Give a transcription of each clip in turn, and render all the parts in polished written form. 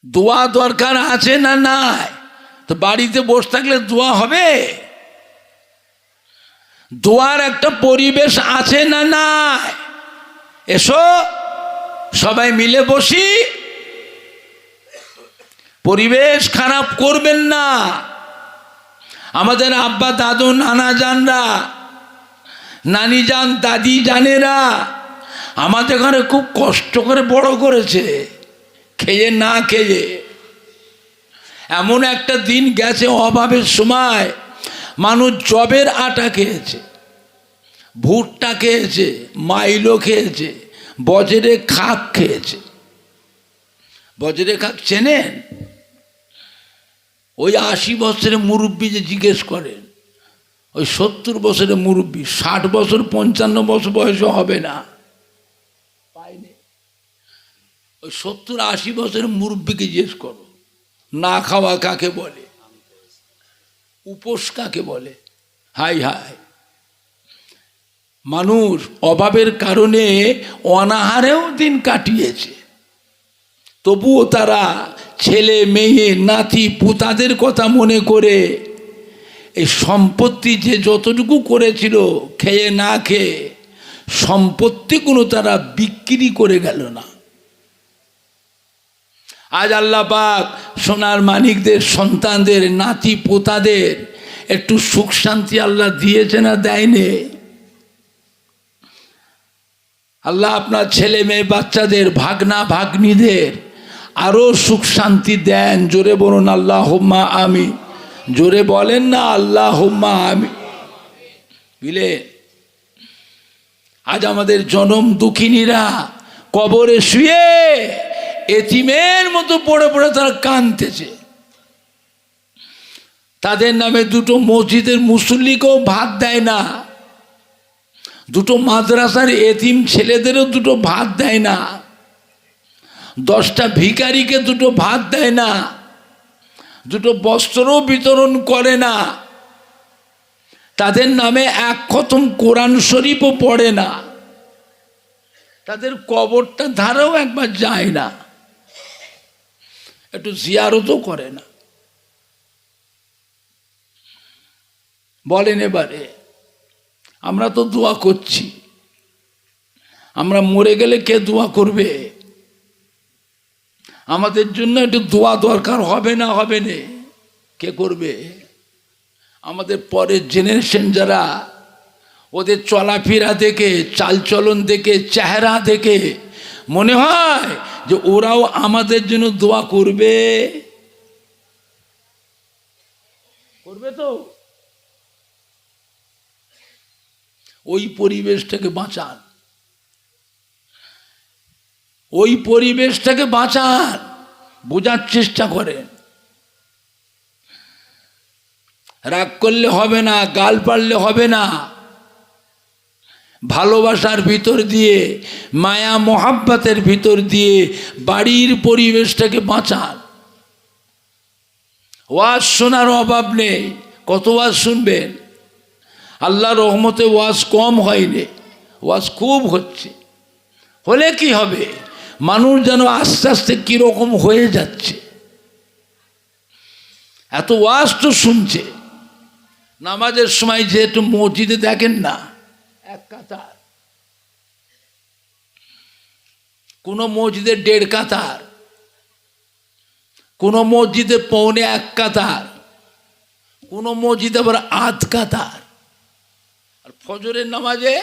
দোয়া দরকার আছে না নাই? তো বাড়িতে বসে থাকলে দোয়া হবে? দোয়ার একটা পরিবেশ আছে না নাই? এসো সবাই মিলে বসি, পরিবেশ খারাপ করবেন না। আমাদের আব্বা দাদু নানা জানরা, নানি জান, দাদি জানেরা আমাদের ঘরে খুব কষ্ট করে বড় করেছে, খেয়ে না খেয়ে। এমন একটা দিন গেছে অভাবের সময় মানুষ জবের আটা খেয়েছে, ভুট্টা খেয়েছে, মাইলো খেয়েছে, বজরে খাক খেয়েছে। বজরে খাক চেনেন? ওই 80 বছরের মুরব্বী যে জিজ্ঞেস করেন, ওই 70 বছরের মুরব্বী, 60 বছর 55 বছর বয়সে হবে না, পাইনি। ওই 70-80 বছরের মুরব্বীকে জিজ্ঞেস করো না খাওয়া কাকে বলে, উপোস কাকে বলে। হাই হাই, মানুষ অভাবের কারণে অনাহারেও দিন কাটিয়েছে, তবুও তারা ছেলে মেয়ে নাতি পুতাদের কথা মনে করে এই সম্পত্তি যে যতটুকু করেছিল খেয়ে না খেয়ে, সম্পত্তিগুলো তারা বিক্রি করে গেল না। আজ আল্লাহ পাক সোনার মানিকদের সন্তানদের নাতি পোতাদের একটু সুখ শান্তি আল্লাহ দিয়েছে না দেয়নি? আল্লাহ আপনার ছেলে মেয়ে বাচ্চাদের ভাগনা ভাগ্নিদের আরো সুখ শান্তি দেন। জোরে বলুন আল্লাহুম্মা আমিন। জোরে বলেন না আল্লাহুম্মা আমিন। বুঝলে, আজ আমাদের জনম দুঃখিনীরা কবরে শুয়ে এতিমের মতো পড়ে পড়ে তারা কাঁদতেছে। তাদের নামে দুটো মসজিদের মুসল্লিকেও ভাত দেয় না, দুটো মাদ্রাসার এতিম ছেলেদেরও দুটো ভাত দেয় না, 10টা ভিখারিকে দুটো ভাত দেয় না, দুটো বস্ত্রও বিতরণ করে না, তাদের নামে এক খতম কোরআন শরীফও পড়ে না, তাদের কবরটা ধারেও একবার যায় না, একটু জিয়ারতও করে না। বলেন এবারে, আমরা তো দোয়া করছি, আমরা মরে গেলে কে দোয়া করবে? আমাদের জন্য একটু দোয়া দরকার হবে না? হবে না, কে করবে? আমাদের পরের জেনারেশন যারা, ওদের চলাফেরা দেখে, চালচলন দেখে, চেহারা দেখে মনে হয় যে ওরাও আমাদের জন্য দোয়া করবে। করবে তো? ওই পরিবেশটাকে বাঁচান, ওই পরিবেশটাকে বাঁচান, বোঝার চেষ্টা করেন। রাগ করলে হবে না, গাল পারলে হবে না, ভালোবাসার ভিতর দিয়ে, মায়া মোহাব্বতের ভিতর দিয়ে বাড়ির পরিবেশটাকে বাঁচান। ওয়াজ শোনার অভাব নেই, কত ওয়াজ শুনবেন? আল্লাহর রহমতে ওয়াজ কম হয়নি, ওয়াজ খুব হচ্ছে। হলে কি হবে? মানুষ যেন আস্তে আস্তে কিরকম হয়ে যাচ্ছে, এত ওয়াজ তো শুনছে। নামাজের সময় যেহেতু মসজিদে দেখেন না এক কাতার, কোন মসজিদে 1.5 কাতার, কোন মসজিদে 1.25 কাতার, কোন মসজিদে আবার 8 কাতার। আর ফজরের নামাজে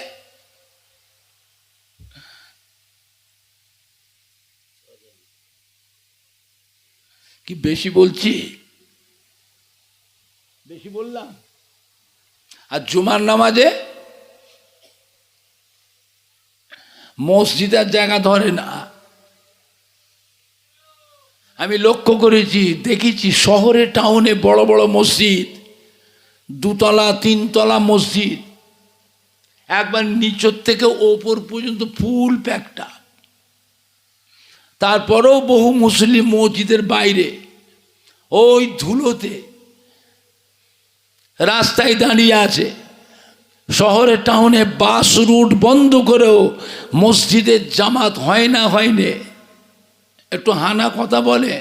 কি বেশি বলছি? বেশি বললাম? আর জুমার নামাজে মসজিদের জায়গা ধরে না। আমি লক্ষ্য করেছি, দেখেছি শহরে টাউনে বড় বড় মসজিদ, 2 তলা 3 তলা মসজিদ, একবার নিচের থেকে ওপর পর্যন্ত ফুল প্যাকটা। তারপরেও বহু মুসলিম মসজিদের বাইরে ওই ধুলোতে রাস্তায় দাঁড়িয়ে আছে। শহরে টাউনে বাস রুট বন্ধ করেও মসজিদের জামাত হয় না, হয়নি। একটু হানা কথা বলে,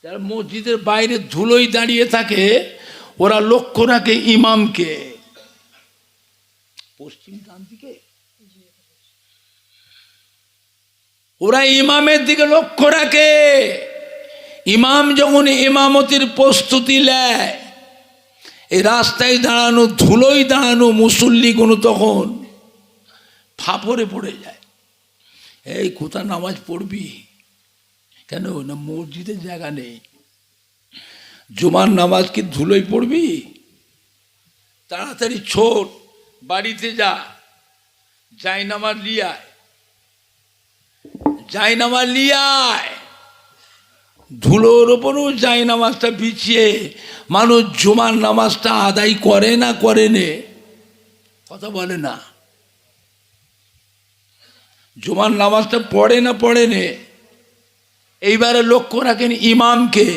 যারা মসজিদের বাইরে ধুলোয় দাঁড়িয়ে থাকে ওরা লক্ষ্য রাখে ইমামকে। পশ্চিম ডান দিকে ওরা ইমামের দিকে লক্ষ্য রাখে। ইমাম যখন ইমামতির প্রস্তুতি নেয়, এই রাস্তায় দাঁড়ানো ধুলোয় দাঁড়ানো মুসল্লিগুলো তখন ফাপড়ে পড়ে যায়, এই কোথা নামাজ পড়বি কেন, না মসজিদের জায়গা নেই। জুমার নামাজ কি ধুলোয় পড়বি? তাড়াতাড়ি ছোট, বাড়িতে যা, যাই নামাজ লিয়ায়, যাই নামাজ লিয়ায়। ধুলোর ওপরও যাই নামাজটা বিছিয়ে মানুষ জুমার নামাজটা আদায় করে না করে নে, কথা বলে না। জুমার নামাজটা পড়ে না পড়ে নে। এইবারে লক্ষ্য রাখেন ইমামকে।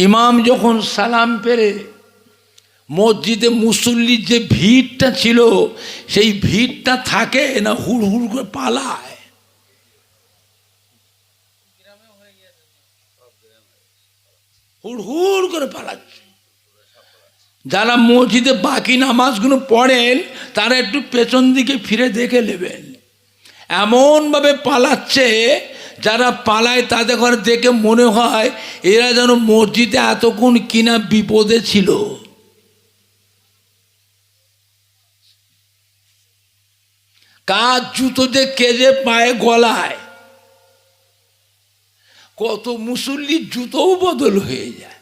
ইমাম যখন সালাম পেরে মসজিদে মুসল্লির যে ভিড়টা ছিল সেই ভিড়টা থাকে না হুড় হুড় করে পালায়। হুড় হুড় করে পালাচ্ছে। যারা মসজিদে বাকি নামাজগুলো পড়েন তারা একটু পেছন দিকে ফিরে দেখে নেবেন, এমনভাবে পালাচ্ছে। যারা পালায় তাদের ঘরে দেখে মনে হয় এরা যেন মসজিদে এতক্ষণ কিনা বিপদে ছিল। কার জুতো যে কেজে পায়ে গলায়, কত মুসল্লির জুতোও বদল হয়ে যায়।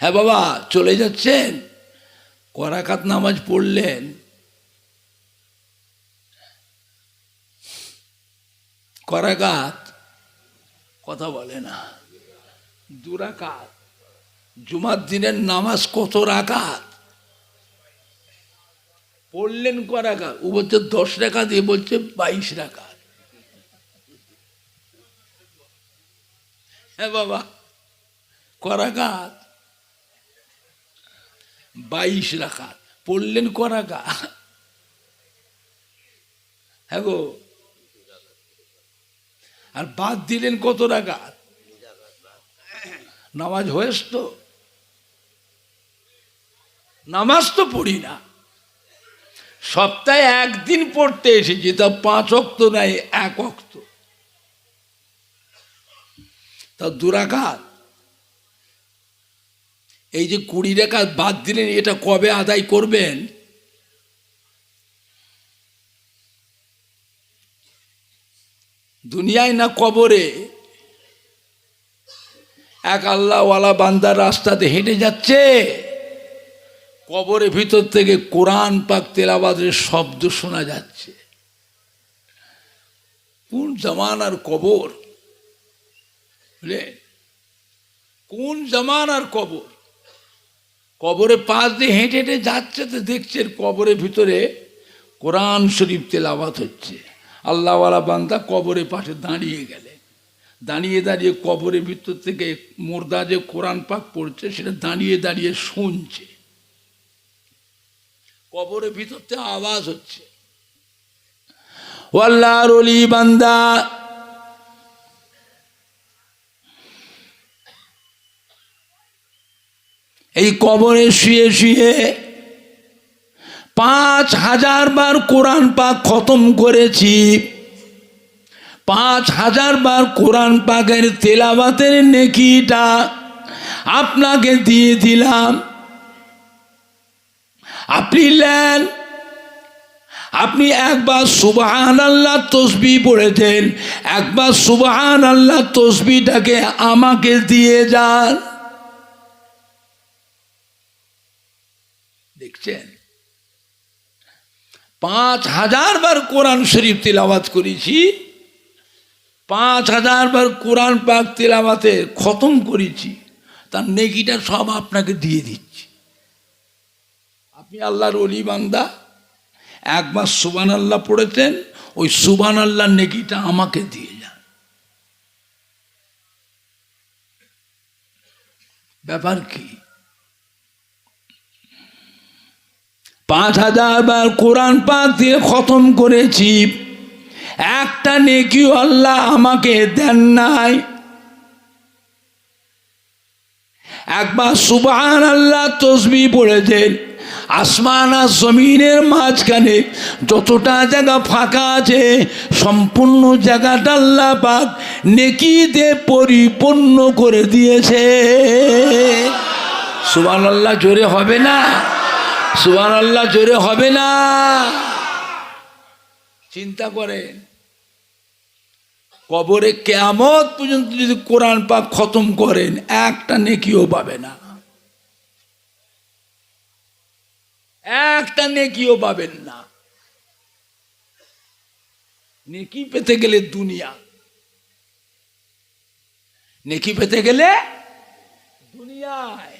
হ্যাঁ বাবা চলে যাচ্ছেন, করাকাত নামাজ পড়লেন, করাকাত কথা বলে না, দুরাকাত। জুমার দিনের নামাজ কত রাকাত পড়লেন? করাকাত। ও বলছে 10 রাকাত, এ বলছে 22 রাকাত। হ্যাঁ বাবা করাকাত 22 রাকাত পড়লেন করাকাত। হ্যাঁ গো, আর বাদ দিলেন কত রাকাত? নামাজ হয়েছ তো? নামাজ তো পড়ি না, সপ্তাহে একদিন পড়তে এসেছি, তা 5 ওয়াক্ত নাই 1 ওয়াক্ত, তা 2 রাকাত। এই যে 20 রাকাত বাদ দিলেন, এটা কবে আদায় করবেন? দুনিয়ায় না কবরে? এক আল্লাহওয়ালা বান্দার রাস্তাতে হেঁটে যাচ্ছে, কবরের ভিতর থেকে কোরআন পাক তেলাওয়াতের শব্দ শোনা যাচ্ছে। কোন জামানার কবর, কোন জামানার কবর! কবরে পাশ দিয়ে হেঁটে হেঁটে যাচ্ছে, তো দেখছেন কবরের ভিতরে কোরআন শরীফ তেলাওয়াত হচ্ছে। আল্লাহওয়ালা বান্দা কবরের পাশে দাঁড়িয়ে গেলে, দাঁড়িয়ে দাঁড়িয়ে কবরের ভিতর থেকে মুর্দা যে কোরআন পাক পড়ছে সেটা দাঁড়িয়ে দাঁড়িয়ে শুনছে। কবরের ভিতর থেকে আওয়াজ হচ্ছে। ও আল্লাহর ওলি বান্দা, এই কবরে শুয়ে শুয়ে 5000 বার কোরআন পাক খতম করেছি, 5000 বার কোরআন পাকের তেলাওয়াতের নেকিটা আপনাকে দিয়ে দিলাম। আপনি নেন, আপনি একবার সুবহানাল্লাহ তাসবিহ পড়েছেন, একবার সুবহানাল্লাহ তাসবিহটাকে আমাকে দিয়ে যান। দেখছেন 5000 বার কোরআন শরীফ তেলাওয়াত করেছি, 5000 বার কোরআন পাক তেলাওয়াতে খতম করেছি, তার নেকিটা সব আপনাকে দিয়ে দিচ্ছি। আপনি আল্লাহর ওলি বান্দা, একবার সুবহানাল্লাহ পড়েছেন, ওই সুবহানাল্লাহর নেকিটা আমাকে দিয়ে যান। ব্যাপার কি? 5000 বার কোরআন পাক দিয়ে খতম করেছি, একটা নেকিও আল্লাহ আমাকে দেন নাই। একবার সুবহানাল্লাহ তাসবিহ পড়েছেন, আসমান আর জমিনের মাঝখানে যতটা জায়গা ফাঁকা আছে সম্পূর্ণ জায়গাটা আল্লাহ পাক নেকিতে পরিপূর্ণ করে দিয়েছে। সুবহানাল্লাহ জোরে হবে না? সুবহানাল্লাহ জোরে হবে না? চিন্তা করেন, কবরে কিয়ামত পর্যন্ত যদি কোরআন পাক খতম করেন একটা নেকিও পাবে না, একটা নেকিও পাবেন না। নেকি পেতে গেলে দুনিয়া, নেকি পেতে গেলে দুনিয়ায়।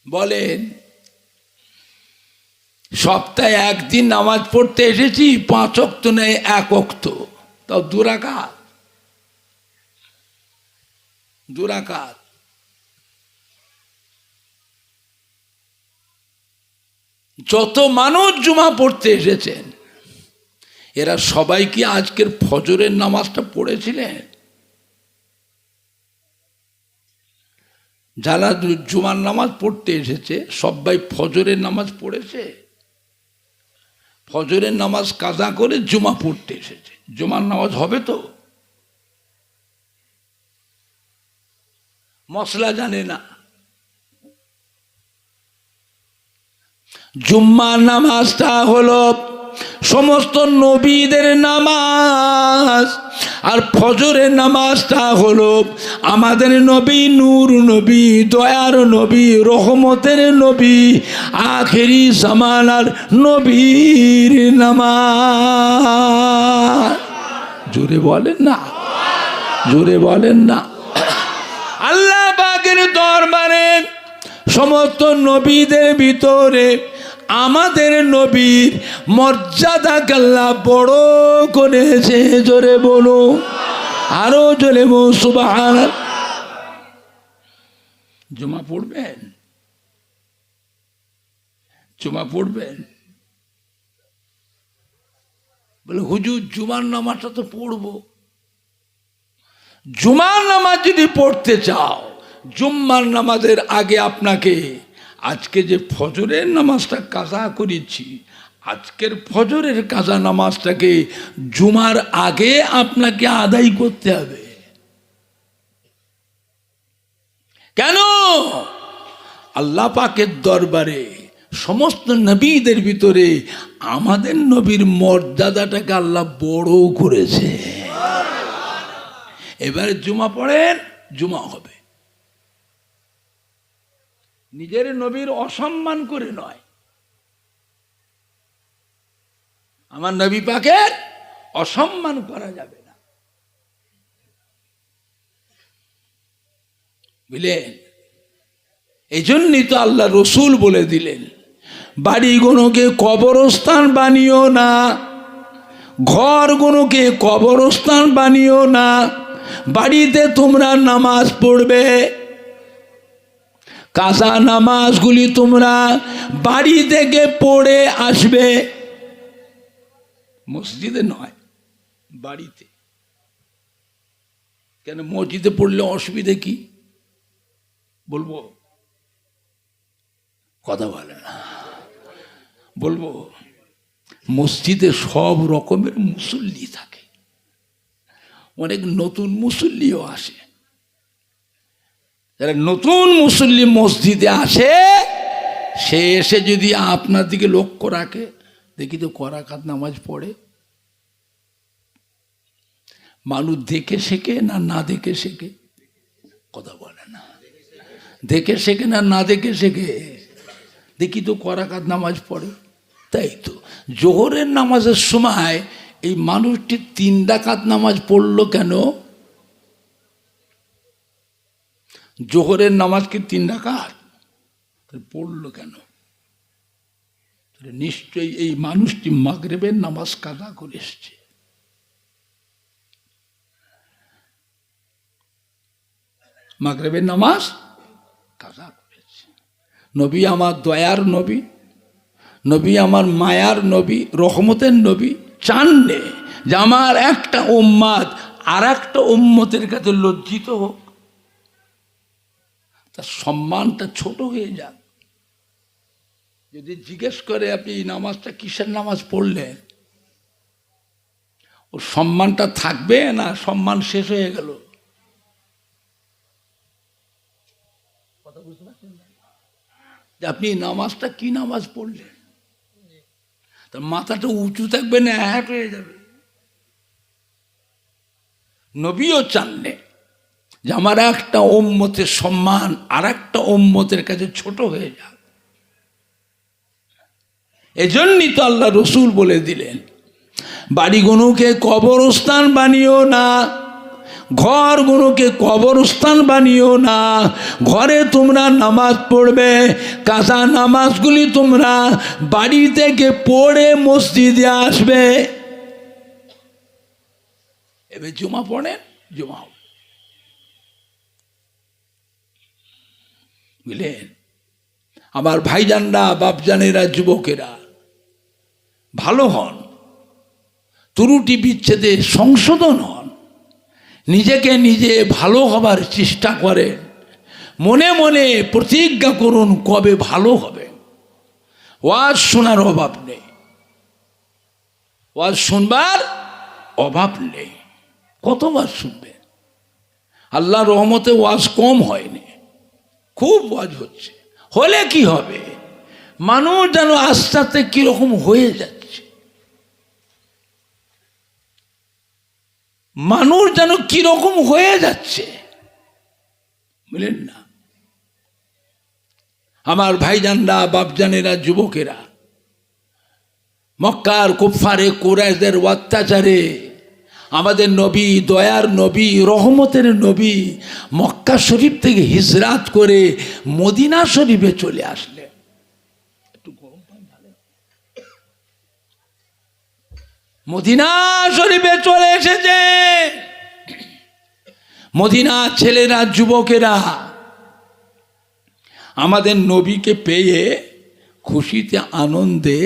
বলেন, সপ্তাহে একদিন নামাজ পড়তে এসেছি, 5 ওয়াক্ত নেই 1 ওয়াক্ত, তাও 2 রাকাত, 2 রাকাত। যত মানুষ জুমা পড়তে এসেছেন এরা সবাই কি আজকের ফজরের নামাজটা পড়েছিলেন? যারা জুমার নামাজ পড়তে এসেছে সবাই ফজরের নামাজ পড়েছে? ফজরের নামাজ কাজা করে জুমা পড়তে এসেছে, জুমার নামাজ হবে তো? মশলা জানে না। জুম্মার নামাজটা হলো সমস্ত নবীদের নামাজ, আর ফজরের নামাজটা হলো আমাদের নবী, নূর নবী, দয়ার নবী, রহমতের নবী, আখেরি জামানার নবীর নামাজ। জোরে বলেন না, জোরে বলেন না। আল্লাহ পাকের দরবারে সমস্ত নবীদের ভিতরে আমাদের নবীর মর্যাদাকে আল্লাহ বড় করেছে। জোরে বলো, আরো জোরে বলো সুবহানাল্লাহ। জুমা পড়বেন? জুমা পড়বেন? বলে হুজুর জুমার নামাজটা তো পড়বো। জুমার নামাজ যদি পড়তে চাও, জুম্মার নামাজের আগে আপনাকে আজকে যে ফজরের নামাজটা কাজা করেছি, আজকের ফজরের কাজা নামাজটাকে জুমার আগে আপনাকে আদায় করতে হবে। কেন? আল্লাহ পাকের দরবারে সমস্ত নবীদের ভিতরে আমাদের নবীর মর্যাদাটাকে আল্লাহ বড় করেছে। এবারে জুমা পড়েন, জুমা হবে। নিজের নবীর অসম্মান করে নয়, আমার নবী পাকের অসম্মান করা যাবে না, বুঝলেন? এই জন্যই তো আল্লাহ রসুল বলে দিলেন, বাড়িগুলোকে কবরস্থান বানিও না, ঘরগুলোকে কবরস্থান বানিও না, বাড়িতে তোমরা নামাজ পড়বে, কাজা নামাজগুলি তোমরা বাড়ি থেকে পড়ে আসবে, মসজিদে নয়, বাড়িতে। কেন মসজিদে পড়লে অসুবিধে কি? বলবো? কথা বলে না, বলবো। মসজিদে সব রকমের মুসল্লি থাকে, অনেক নতুন মুসল্লিও আসে। যারা নতুন মুসল্লি মসজিদে আসে, সে এসে যদি আপনার দিকে লক্ষ্য রাখে, দেখি তো করাকাত নামাজ পড়ে। মানুষ দেখে শেখে না না দেখে শেখে? কথা বলে না। দেখে শেখে না না দেখে শেখে? দেখি তো করাকাত নামাজ পড়ে। তাই তো জোহরের নামাজের সময় এই মানুষটি 3 রাকাত নামাজ পড়লো কেন? জোহরের নামাজ কি 3 রাকাত পড়লো কেন? নিশ্চয়ই এই মানুষটি মাগরিবের নামাজ কাজা করে এসছে। মাগরিবের নামাজ কাজা করেছে। নবী আমার দয়ার নবী, নবী আমার মায়ার নবী, রহমতের নবী চাননে যে আমার একটা উম্মত আর একটা উম্মতের কাছে লজ্জিত হোক। তার সম্মানটা ছোট হয়ে যাক। যদি জিজ্ঞেস করে আপনি এই নামাজটা কিসের নামাজ পড়লেন, ওর সম্মানটা থাকবে না সম্মান শেষ হয়ে গেল? কথা বুঝতে পারছেন না? যে আপনি এই নামাজটা কি নামাজ পড়লেন, তার মাথাটা উঁচু থাকবে না হ্যাট হয়ে যাবে। নবীও চানলে যে আমার একটা উম্মতের সম্মান আর একটা উম্মতের কাছে ছোট হয়ে যাক। এজন্যই তো আল্লাহ রসুল বলে দিলেন, বাড়িগুলোকে কবরস্থান বানিও না, ঘরগুলোকে কবরস্থান বানিও না। ঘরে তোমরা নামাজ পড়বে, কাঁচা নামাজগুলি তোমরা বাড়ি থেকে পড়ে মসজিদে আসবে। এবার জুমা পড়েন, জুমা বুঝলেন? আমার ভাইজানরা, বাপজানেরা, যুবকেরা ভালো হন, ত্রুটি বিচ্ছেদে সংশোধন হন, নিজেকে নিজে ভালো হবার চেষ্টা করেন, মনে মনে প্রতিজ্ঞা করুন কবে ভালো হবে। ওয়াজ শোনার অভাব নেই, ওয়াজ শুনবার অভাব নেই, কতবার শুনবেন? আল্লাহর রহমতে ওয়াজ কম হয়নি, খুব ওয়াজ হচ্ছে। হলে কি হবে? মানুষ যেন আস্তে আস্তে কিরকম হয়ে যাচ্ছে, মানুষ যেন কিরকম হয়ে যাচ্ছে, বুঝলেন না? আমার ভাইজানরা, বাপজানেরা, যুবকেরা, মক্কার কুফারে কুরাইশদের অত্যাচারে আমাদের নবী, দয়ার নবী, রহমতের নবী মক্কা শরীফ থেকে হিজরাত করে মদিনা শরীফে চলে আসলেন। একটু গরম পানি ঢালেন। মদিনা শরীফে চলে এসেছে। মদিনা ছেলেরা, যুবকেরা আমাদের নবীকে পেয়ে খুশিতে আনন্দে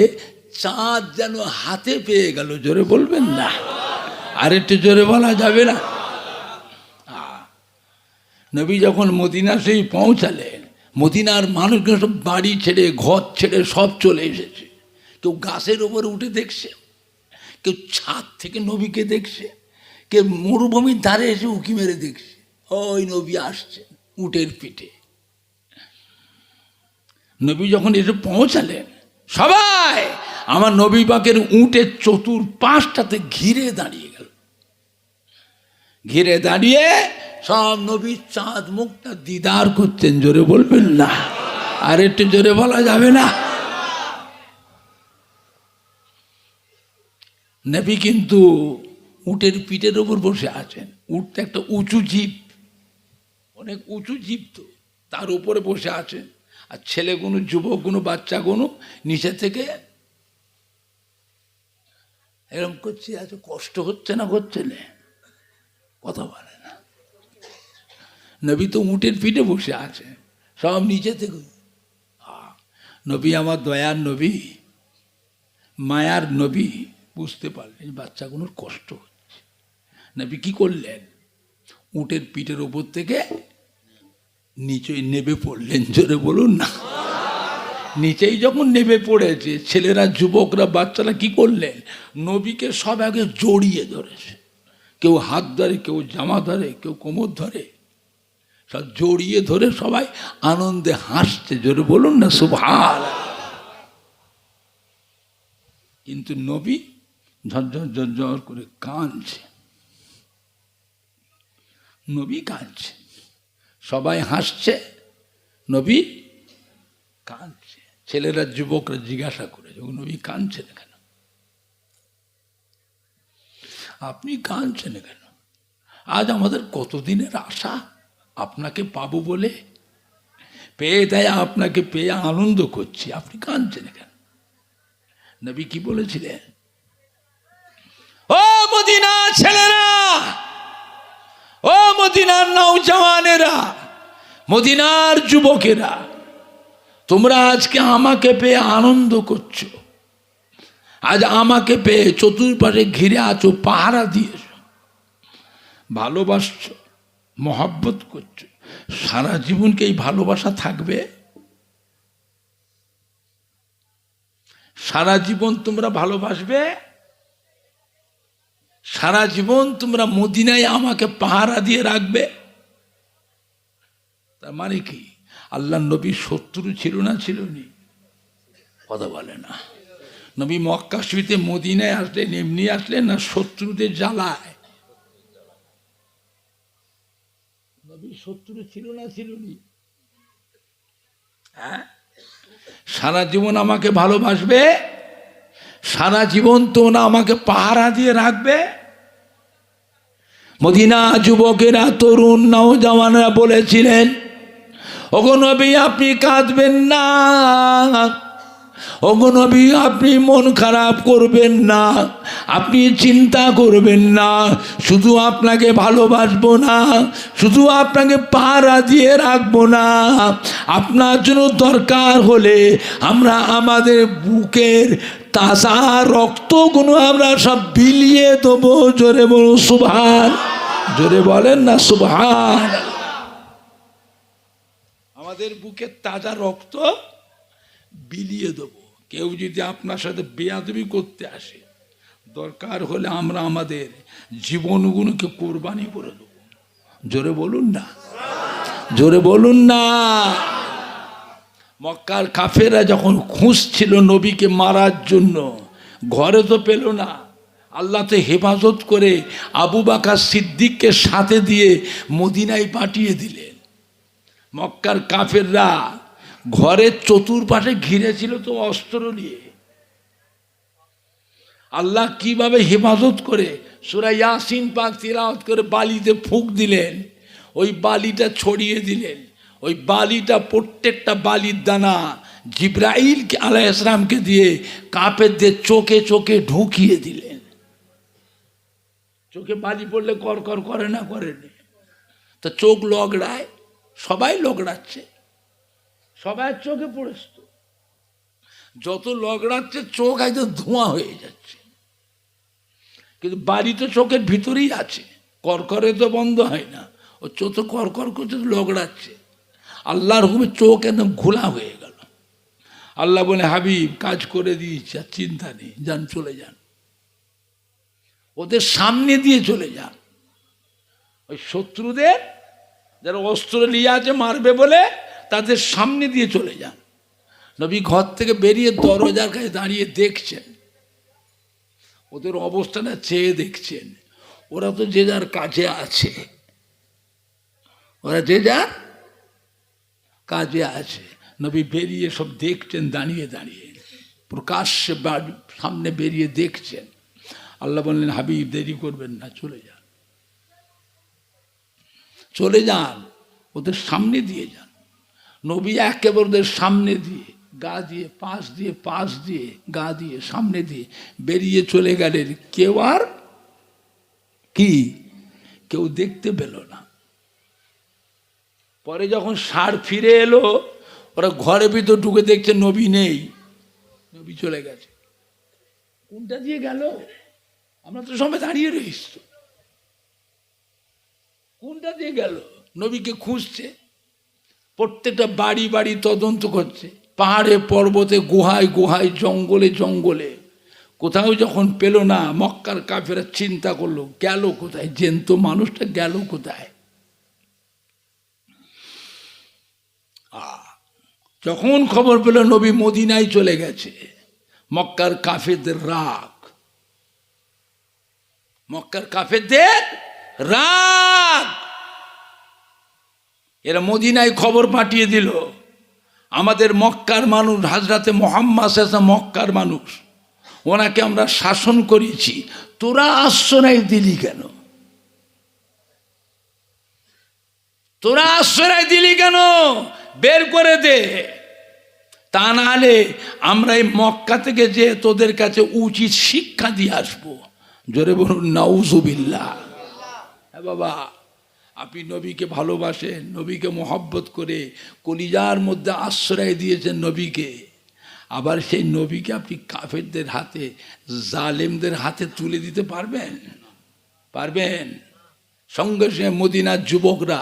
চাঁদ যেন হাতে পেয়ে গেল। জোরে বলবেন না? আর একটু জোরে বলা যাবে না? নবী যখন মদিনা সেই পৌঁছালেন, মদিনার মানুষগুলো সব বাড়ি ছেড়ে, ঘর ছেড়ে সব চলে এসেছে। কেউ গাছের উপরে উঠে দেখছে, কেউ ছাদ থেকে নবীকে দেখছে, কেউ মরুভূমির ধারে এসে উঁকি মেরে দেখছে ওই নবী আসছে উটের পিঠে। নবী যখন এসে পৌঁছালেন, সবাই আমার নবী পাকের উটের চতুর্পাশটাতে ঘিরে দাঁড়িয়ে গেল। ঘিরে দাঁড়িয়ে সব নবীর চাঁদ মুখটা দিদার করছেন। জোরে বলবেন না? আর একটু জোরে বলা যাবে না? নবী কিন্তু উটের পিঠের ওপর বসে আছেন। উটটা একটা উঁচু জীব, অনেক উঁচু জীব, তো তার উপরে বসে আছেন। আর ছেলেগুলো, যুবকগুলো, বাচ্চাগুলো নিচে থেকে এরকম করছে। আছে কষ্ট হচ্ছে না? করছে না? কথা বলে না। নবী তো উটের পিঠে বসে আছে, সব নিচে থেকে। নবী আমার দয়ার নবী, মায়ার নবী বুঝতে পারলেন বাচ্চাগুলোর কষ্ট হচ্ছে। নবী কি করলেন? উটের পিঠের ওপর থেকে নিচে নেবে পড়লেন। জোরে বলুন না? নিচেই যখন নেবে পড়েছে, ছেলেরা, যুবকরা, বাচ্চারা কি করলেন? নবীকে সব আগে জড়িয়ে ধরেছে। কেউ হাত ধরে, কেউ জামা ধরে, কেউ কোমর ধরে, সব জড়িয়ে ধরে সবাই আনন্দে হাসছে। জোরে বলুন না সুবহান। কিন্তু নবী ঝরঝর ঝরঝর করে কাঁদছে। নবী কাঁদছে, সবাই হাসছে, নবী কাঁদছে। ছেলেরা, যুবকরা জিজ্ঞাসা করে, নবী কাঁদছেন কেন? আপনি কাঁদছেন কেন? আজ আমাদের কতদিনের আশা আপনাকে পাবো বলে, পেয়ে দেয়, আপনাকে পেয়ে আনন্দ করছি, আপনি কাঁদছেন কেন? নবী কি বলেছিলেন? ও মদিনা ছেলেরা, ও মদিনার নওজওয়ানেরা, মদিনার যুবকেরা, তোমরা আজকে আমাকে পেয়ে আনন্দ করছো। আজ আমাকে পেয়ে চতুর্পাশে ঘিরে আছো, পাহারা দিয়েছো, ভালোবাসছো, মহব্বত করছো। সারা জীবনকে এই ভালোবাসা থাকবে? সারা জীবন তোমরা ভালোবাসবে? সারা জীবন তোমরা মদিনায় আমাকে পাহারা দিয়ে রাখবে? তার মানে কি? আল্লাহ নবী শত্রু ছিল না, ছিল নি? কথা বলে না। নবী মক্কা শরীফে মদিনায় আসলেন এমনি আসলেন না, শত্রুদের জ্বালায়? নবী শত্রু ছিল না, ছিল নি? হ্যাঁ, সারা জীবন আমাকে ভালোবাসবে? সারা জীবন তোমরা আমাকে পাহারা দিয়ে রাখবে? মদিনা যুবকেরা, তরুণ নওজওয়ানরা বলেছিলেন, ওগো নবী আপনি কাঁদবেন না, ওগো নবী আপনি মন খারাপ করবেন না, আপনি চিন্তা করবেন না, শুধু আপনাকে ভালোবাসবো না, শুধু আপনাকে পাহারা দিয়ে রাখবো না, আপনার জন্য দরকার হলে আমরা আমাদের বুকের তাজা রক্তগুলো আমরা সব বিলিয়ে দেবো। জোরে বলুন সুবহান, জোরে বলেন না সুবহান। আমাদের বুকের তাজা রক্ত বিলিয়ে দেবো। কেউ যদি আপনার সাথে বেয়াদবি করতে আসে, দরকার হলে আমরা আমাদের জীবনগুলোকে কোরবানি করে দেবো। জোরে বলুন না, জোরে বলুন না। মক্কার কাফেররা যখন খুঁজছিল নবীকে মারার জন্য, ঘরে তো পেল না, আল্লাহ তো হেফাজত করে আবু বকর সিদ্দিককে সাথে দিয়ে মদিনায় পাঠিয়ে দিলেন। মক্কার কাফেররা ঘরের চতুর্পাশে ঘিরেছিল তো অস্ত্র নিয়ে। আল্লাহ কিভাবে হেফাজত করে সূরা ইয়াসিন পাক তিলাওয়াত করে বালিতে ফুঁক দিলেন, ওই বালিটা ছড়িয়ে দিলেন। ওই বালিটা প্রত্যেকটা বালির দানা জিবরাইল আলাইহিস সালামকে দিয়ে কাফেরদের চোখে চোখে ঢুকিয়ে দিলেন। চোখে বালি পড়লে কর কর করে না, করেনি তো চোখ লগড়ায়, সবাই লগড়াচ্ছে, সবাই চোখে পড়েছে। তো যত লগড়াচ্ছে চোখ একদম ধোঁয়া হয়ে যাচ্ছে, কিন্তু বাড়ি তো চোখের ভিতরেই আছে, করকরে তো বন্ধ হয় না, ও চোখ তো করকর করছে, লগড়াচ্ছে। আল্লাহর হুকুমে চোখ একদম ঘোলা হয়ে গেল। আল্লাহ বলে, হাবিব কাজ করে দিয়েছে, আর চিন্তা নেই, যান চলে যান, ওদের সামনে দিয়ে চলে যান। ওই শত্রুদের যারা অস্ত্র নিয়ে আছে মারবে বলে, তাদের সামনে দিয়ে চলে যান। নবী ঘর থেকে বেরিয়ে দরজার কাছে দাঁড়িয়ে দেখছেন, ওদের অবস্থাটা চেয়ে দেখছেন। ওরা তো যে যার কাজে আছে, ওরা যে যার কাজে আছে। নবী বেরিয়ে সব দেখছেন, দাঁড়িয়ে দাঁড়িয়ে প্রকাশ্যে সামনে বেরিয়ে দেখছেন। আল্লাহ বললেন, হাবিব দেরি করবেন না, চলে যান, চলে যান, ওদের সামনে দিয়ে যান। নবী একেবারে ওদের সামনে দিয়ে, গা দিয়ে, পাশ দিয়ে, পাশ দিয়ে, গা দিয়ে, সামনে দিয়ে বেরিয়ে চলে গেলেন। কেউ আর কি, কেউ দেখতে পেল না। পরে যখন ষাঁড় ফিরে এলো, ওরা ঘরের ভিতর ঢুকে দেখছে নবী নেই, নবী চলে গেছে। কোনটা দিয়ে গেল? আমরা তো সবাই দাঁড়িয়ে রয়েছি, কোনটা দিয়ে গেল? নবীকে খুঁজছে, প্রত্যেকটা বাড়ি বাড়ি তদন্ত করছে, পাহাড়ে পর্বতে, গুহায় গুহায়, জঙ্গলে জঙ্গলে। কোথাও যখন পেল না, মক্কার কাফেররা চিন্তা করলো, গেল কোথায়? জ্যান্ত মানুষটা গেল কোথায়? যখন খবর পেল নবী মদিনায় চলে গেছে, মক্কার কাফেরদের রাগ, মক্কার কাফেরদের রাগ। এরা মদিনায় খবর পাঠিয়ে দিল, আমাদের মক্কার মানুষ হযরতে মুহাম্মদ সাল্লাল্লাহু মক্কার মানুষ, ওনাকে আমরা শাসন করিয়েছি, তোরা আশ্রয় দিলি কেন? তোরা আশ্রয় দিলি কেন? বের করে দে, তা নাহলে আমরা এই মক্কা থেকে যে তোদের কাছে উচিত শিক্ষা দিয়ে আসবো। জোরে বলুন নাউজুবিল্লাহ। হ্যাঁ বাবা, আপনি নবীকে ভালোবাসেন, নবীকে মহব্বত করে কলিজার মধ্যে আশ্রয় দিয়েছেন নবীকে, আবার সেই নবীকে আপনি কাফেরদের হাতে, জালেমদের হাতে তুলে দিতে পারবেন? পারবেন? সঙ্গে সঙ্গে মদিনার যুবকরা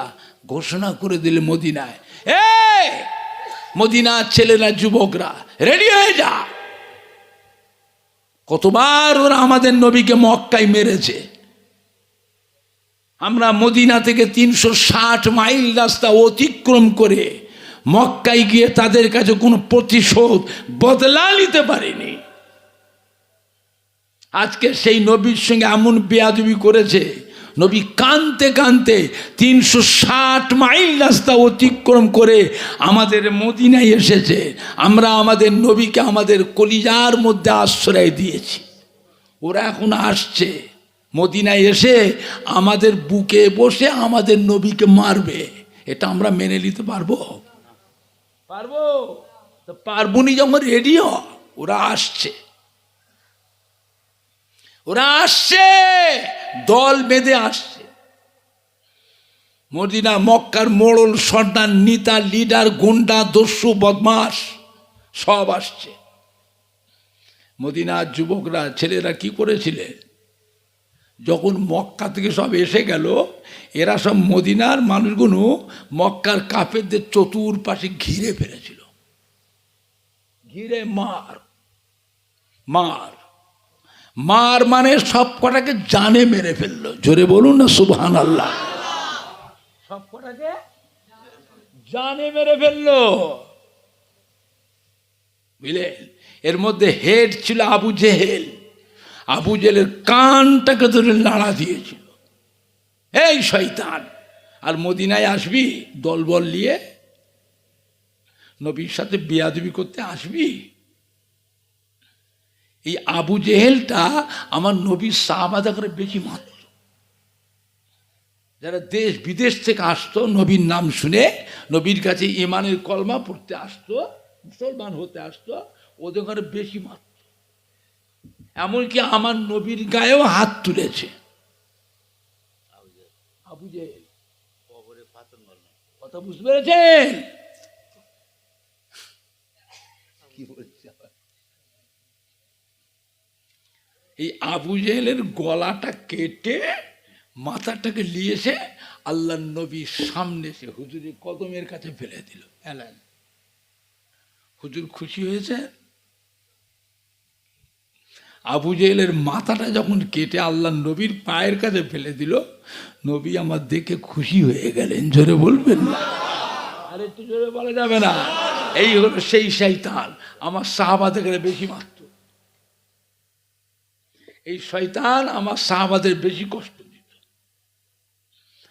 ঘোষণা করে দিলে মদিনায়, এই মদিনার ছেলেরা যুবকরা রেডি হয়ে যা। কতবার ওরা আমাদের নবীকে মক্কায় মেরেছে। আমরা মদিনা থেকে 360 মাইল রাস্তা অতিক্রম করে মক্কায় গিয়ে তাদের কাছে কোনো প্রতিশোধ বদলা নিতে পারিনি। আজকে সেই নবীর সঙ্গে এমন বেয়াদবি করেছে, নবী কানতে কানতে 360 মাইল রাস্তা অতিক্রম করে আমাদের মদিনায় এসেছে। আমরা আমাদের নবীকে আমাদের কলিজার মধ্যে আশ্রয় দিয়েছি। ওরা এখন আসছে মদিনায় এসে আমাদের বুকে বসে আমাদের নবীকে মারবে। এটা আমরা মেনে নিতে পারবো? পারবো তো পারবনি। যখন রেডিও ওরা আসছে, ওরা আসছে, দল বেঁধে আসছে। মদিনা মক্কার মোড়ল সর্দার নেতা লিডার গুন্ডা দস্যু বদমাস সব আসছে। মদিনার যুবকরা ছেলেরা কি করেছিলেন, যখন মক্কা থেকে সব এসে গেল, এরা সব মদিনার মানুষগুলো মক্কার কাফেরদের চতুর্পাশে ঘিরে ফেলেছিল। ঘিরে মার মার মার মানে সব কটাকে জানে মেরে ফেললো। জোরে বলুন না সুবহানাল্লাহ। সব কটাকে জানে মেরে ফেললো, বুঝলেন। এর মধ্যে হেড ছিল আবু জেহেল। আবু জেহেলের কানটাকে ধরে নাড়া দিয়েছিল, এই শয়তান আর মদিনায় আসবি দলবল নিয়ে, নবীর সাথে বেয়াদবি করতে আসবি। এই আবু জেহেলটা আমার নবীর সাহাবাদা করে বেশি মাত্র। যারা দেশ বিদেশ থেকে আসতো নবীর নাম শুনে নবীর কাছে ইমানের কলমা পড়তে আসতো, মুসলমান হতে আসতো, ওদের ঘরে বেশি মাত্র। এমনকি আমার নবীর গায়েও হাত তুলেছে আবু জেহেল। কথা বুঝতে পেরেছেন? কি বলছে এই আবু জেহেলের গলাটা কেটে মাথাটাকে নিয়েছে আল্লাহ নবীর সামনে সে হুজুরের কদমের কাছে ফেলে দিল। এলেন হুজুর খুশি হয়েছে। আবু জেহেলের মাথাটা যখন কেটে আল্লাহ নবীর পায়ের কাছে ফেলে দিল, নবী আমার দেখে খুশি হয়ে গেলেন। জোরে বলবেন না? আর একটু জোরে বলা যাবে না? এই হলো সেই শয়তান আমার সাহাবাদের বেশি মারত। এই শয়তান আমার সাহাবাদের বেশি কষ্ট দিত।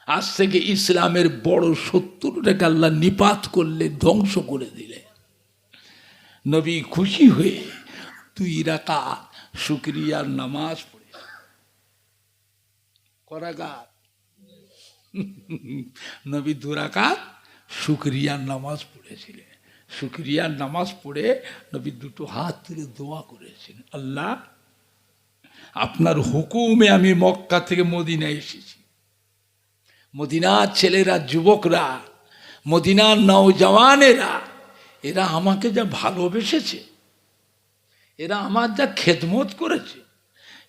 আজ থেকে ইসলামের বড় শত্রুটাকে আল্লাহ নিপাত করলে, ধ্বংস করে দিলে। নবী খুশি হয়ে 2 রাকাত শুকরিয়ার নামাজ পড়ে করাগার নবী 2 রাকাত শুকরিয়ার নামাজ পড়েছিলেন। শুকরিয়ার নামাজ পড়ে নবী 2 হাত তুলে দোয়া করেছেন, আল্লাহ আপনার হুকুমে আমি মক্কা থেকে মদিনায় এসেছি। মদিনার ছেলেরা যুবকরা, মদিনার নওজওয়ানেরা, এরা আমাকে যা ভালোবেসেছে, এরা আমার যা খেদমত করেছে,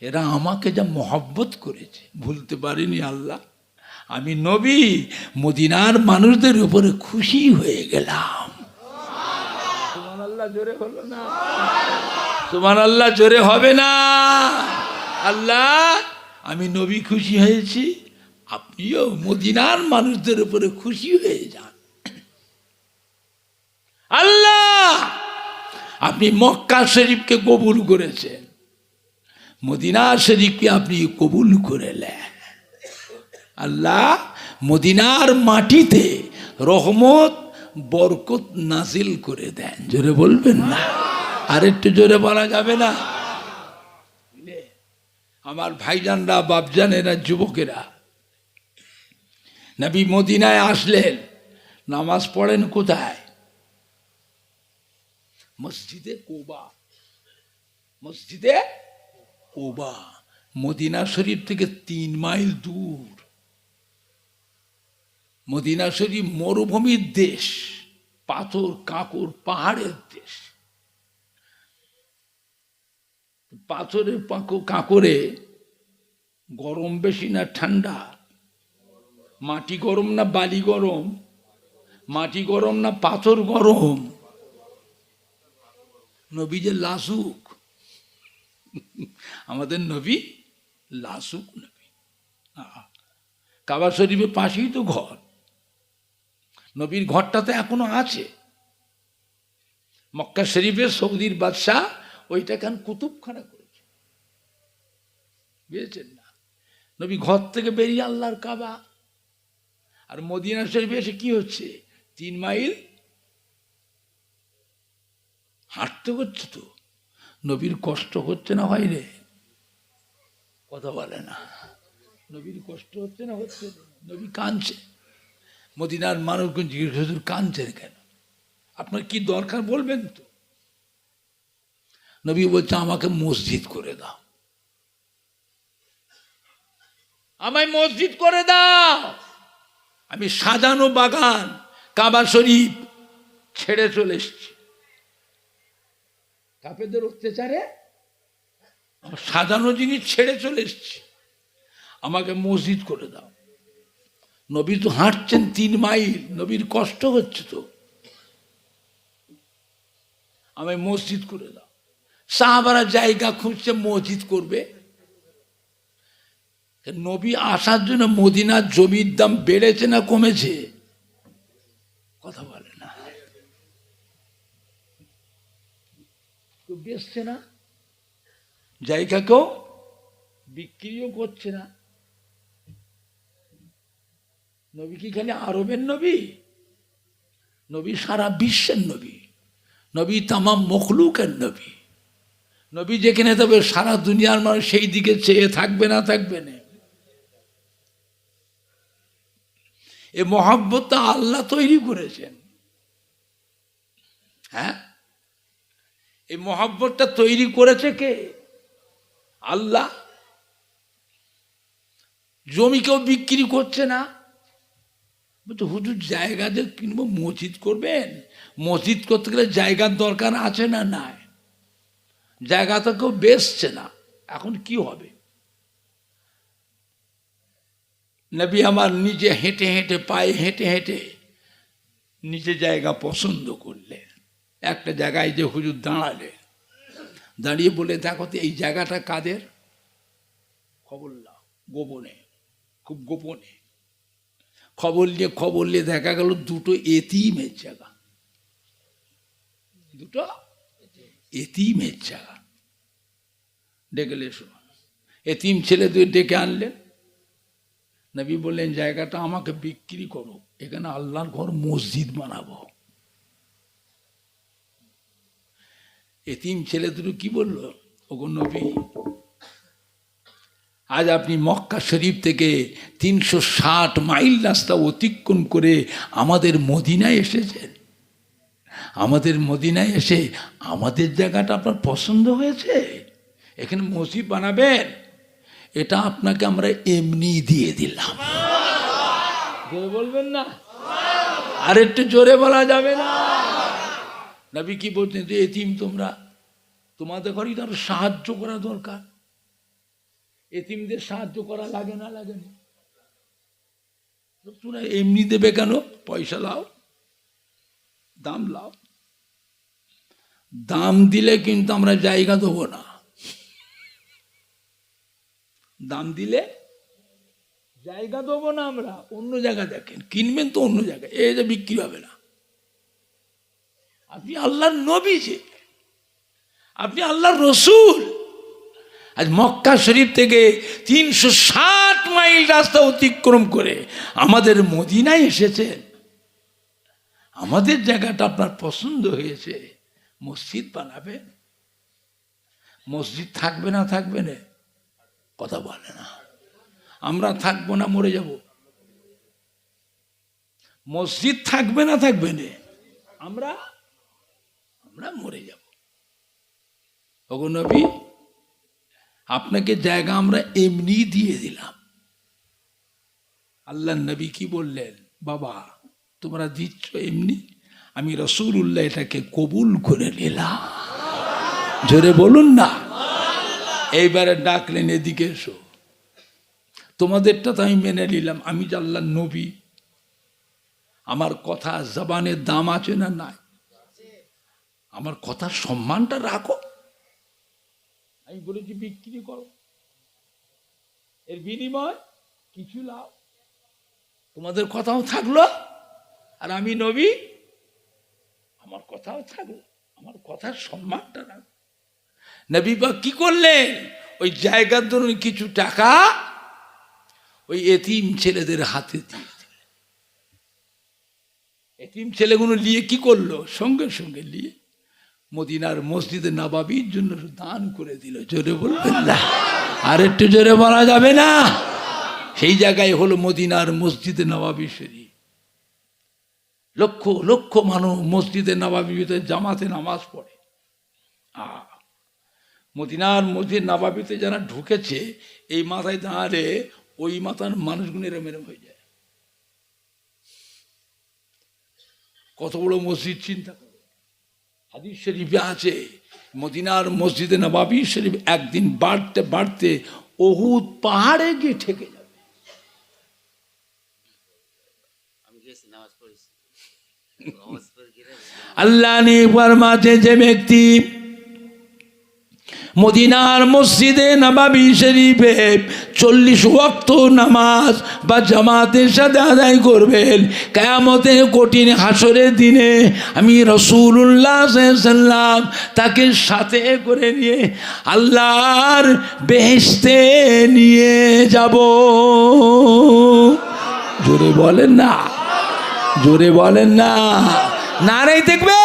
এরা আমাকে যা মহব্বত করেছে, ভুলতে পারিনি আল্লাহ। আমি নবী মদিনার মানুষদের উপরে খুশি হয়ে গেলাম। সুবহানাল্লাহ জোরে হলো না? সুবহানাল্লাহ জোরে হবে না? আল্লাহ আমি নবী খুশি হয়েছি, আপনিও মদিনার মানুষদের উপরে খুশি হয়ে যান। আল্লাহ আপনি মক্কা শরীফকে কবুল করেছেন, মদিনা শরীফকে আপনি কবুল করেলেন। আল্লাহ মদিনার মাটিতে রহমত বরকত নাজিল করে দেন। জোরে বলবেন না? আর একটু জোরে বলা যাবে না? আমার ভাইজানরা, বাপজানেরা, যুবকেরা, নবী মদিনায় আসলেন, নামাজ পড়েন কোথায়? মসজিদে কোবা। মসজিদে কোবা মদিনা শরীফ থেকে 3 মাইল দূর। মদিনা শরীফ মরুভূমির দেশ, পাথর কাঁকর পাহাড়ের দেশ। পাথরের কাঁকরে গরম বেশি না ঠান্ডা? মাটি গরম না বালি গরম? মাটি গরম না পাথর গরম? নবী যে লাসুক, আমাদের নবী লাসুক নবী। কাবা শরীফের পাশেই তো ঘর, নবীর ঘরটা তো এখনো আছে। মক্কা শরীফের সৌদির বাদশাহ ওইটা কুতুবখানা করেছে, বুঝেছেন না? নবী ঘর থেকে বেরিয়ে আল্লাহর কাবা, আর মদিনা শরীফে এসে কি হচ্ছে? 3 মাইল হাঁটতে হচ্ছে। তো নবীর কষ্ট হচ্ছে না হয় রে? কথা বলে না। নবীর কষ্ট হচ্ছে না হচ্ছে? নবী কাঁদছে। মদিনার মানুষজন জিজ্ঞেস হুজুর কাঁদছেন কেন? আপনার কি দরকার বলবেন তো। নবী বলছে আমাকে মসজিদ করে দাও, আমায় মসজিদ করে দাও। আমি সাজানো বাগান কাবা শরীফ ছেড়ে চলে এসেছি কাফেরদের অত্যাচারে, সাজানো জিনিস ছেড়ে চলে এসেছি, আমাকে মসজিদ করে দাও। নবী তো হাঁটছেন 3 মাইল, নবীর কষ্ট হচ্ছে, তো আমায় মসজিদ করে দাও। সাহাবারা জায়গা খুঁজছে মসজিদ করবে। নবী আসার জন্য মদিনার জমির দাম বেড়েছে না কমেছে? কথা বলে না। কেউ বেচছে না, জায়গা কেউ বিক্রিও করছে না। নবী কি খালি আরবের নবী? নবী সারা বিশ্বের নবী, নবী তামাম মখলুকের নবী। নবী যেখানে তবে সারা দুনিয়ার মানুষ সেই দিকে চেয়ে থাকবে না থাকবে না। এ মহব্বতটা আল্লাহ তৈরি করেছেন। হ্যাঁ, এই মহব্বতটা তৈরি করেছে কে? আল্লাহ। জমি কেউ বিক্রি করছে না। বলছে হুজুর জায়গা যে কিনবো, মসজিদ করবেন। মসজিদ করতে গেলে জায়গার দরকার আছে না? নাই, জায়গা তো কেউ বেচছে না। এখন কি হবে? নবী আমার নিজে হেঁটে হেঁটে, পায়ে হেঁটে হেঁটে নিজে জায়গা পছন্দ করলেন। একটা জায়গায় যে হুজুর দাঁড়ালে, দাঁড়িয়ে বলে দেখো তো এই জায়গাটা কাদের? খবর নাও, গোপনে, খুব গোপনে খবর নিয়ে দেখা গেল 2টো এতিমের জায়গা, 2টো এতিমের জায়গা। ডেকে এসো। এতিম ছেলে 2 ডেকে আনলেন। নবী বললেন জায়গাটা আমাকে বিক্রি করো, এখানে আল্লাহর ঘর মসজিদ বানাবো। এতিম ছেলে 2 কি বলল? ওগো নবী, আজ আপনি মক্কা শরীফ থেকে 360 মাইল রাস্তা অতিক্রম করে আমাদের মদিনায় এসেছেন। আমাদের মদিনায় এসে আমাদের জায়গাটা আপনার পছন্দ হয়েছে, এখানে মসজিদ বানাবেন। এটা আপনাকে আমরা এমনি দিয়ে দিলাম। জোরে বলবেন না? আর একটু জোরে বলা যাবে না? নবী কি বলছেন? যে এতিম তোমরা, তোমাদের ঘরেই তো আরো সাহায্য করা দরকার। এতিমদের সাহায্য করা লাগে না? লাগে না? তোমরা এমনি দেবে কেন? পয়সা লাও, দাম লাও। দাম দিলে কিন্তু আমরা জায়গা দেবো না। দাম দিলে জায়গা দেবো না আমরা, অন্য জায়গা দেখেন। কিনবেন তো অন্য জায়গায়, এই যে বিক্রি হবে না। আপনি আল্লাহর নবী, যে আপনি আল্লাহর রসুল। আজ মক্কা শরীফ থেকে 360 মাইল রাস্তা অতিক্রম করে আমাদের মদিনায় এসেছেন। আমাদের জায়গাটা আপনার পছন্দ হয়েছে, মসজিদ বানাবেন। মসজিদ থাকবে না থাকবে না? কথা বলে না। আমরা থাকবো না, মরে যাব। মসজিদ থাকবে না থাকবে না? আমরা মরে যাব। ওগো নবী, আপনাকে জায়গা আমরা এমনি দিয়ে দিলাম। আল্লাহ নবী কি বললেন? বাবা তোমরা দিচ্ছ এমনি, আমি রাসূলুল্লাহ এটাকে কবুল করে নিলাম। জোরে বলুন না। এইবারে ডাকলেন এদিকে এসো। তোমাদেরটা তো আমি মেনে নিলাম, আমি যে আল্লাহর নবী, আমার কথা জবানের দাম আছে না নাই? আমার কথার সম্মানটা রাখো। আমি বলেছি বিক্রি করো, এর বিনিময় কিছু লাভ, তোমাদের কথাও থাকলো, আর আমি নবী, আমার কথাও থাকলো, আমার কথার সম্মানটা রাখো। নবী পাক কি করলেন? ওই জায়গার জন্য কিছু টাকা ওই এতিম ছেলেদের হাতে দিয়ে দিলেন। এতিম ছেলেগুলো নিয়ে কি করলো? সঙ্গে সঙ্গে নিয়ে মদিনার মসজিদে নববীর জন্য দান করে দিল। জোরে বলবেন না? আর একটু জোরে বলা যাবে না? সেই জায়গায় হলো মদিনার মসজিদে নববী শরীফ। লক্ষ লক্ষ মানুষ মসজিদে নববীতে জামাতে নামাজ পড়ে। মদিনার মসজিদ নববীতে যারা ঢুকেছে, এই মাথায় দাঁড়ালে ওই মাথার মানুষগুলো এরম এরম হয়ে যায়। কত বড় মসজিদ চিন্তা করো। হাদিস শরীফে আছে মদিনার মসজিদে নববী শরীফ একদিন বাড়তে বাড়তে উহুদ পাহাড়ে গিয়ে ঠেকে যাবে। আল্লাহ নে ফরমাতে, যে ব্যক্তি মদিনার মসজিদে নববী শরীফে 40 ওয়াক্ত নামাজ বা জামাতের সাথে আদায় করবেন, কিয়ামতের কঠিন হাসরের দিনে আমি রাসূলুল্লাহ সাল্লাল্লাহু আলাইহি ওয়াসাল্লাম তাকে সাথে করে নিয়ে আল্লাহর বেহেশতে নিয়ে যাব। জোরে বলেন না? জোরে বলেন না? নারে তাকবীর।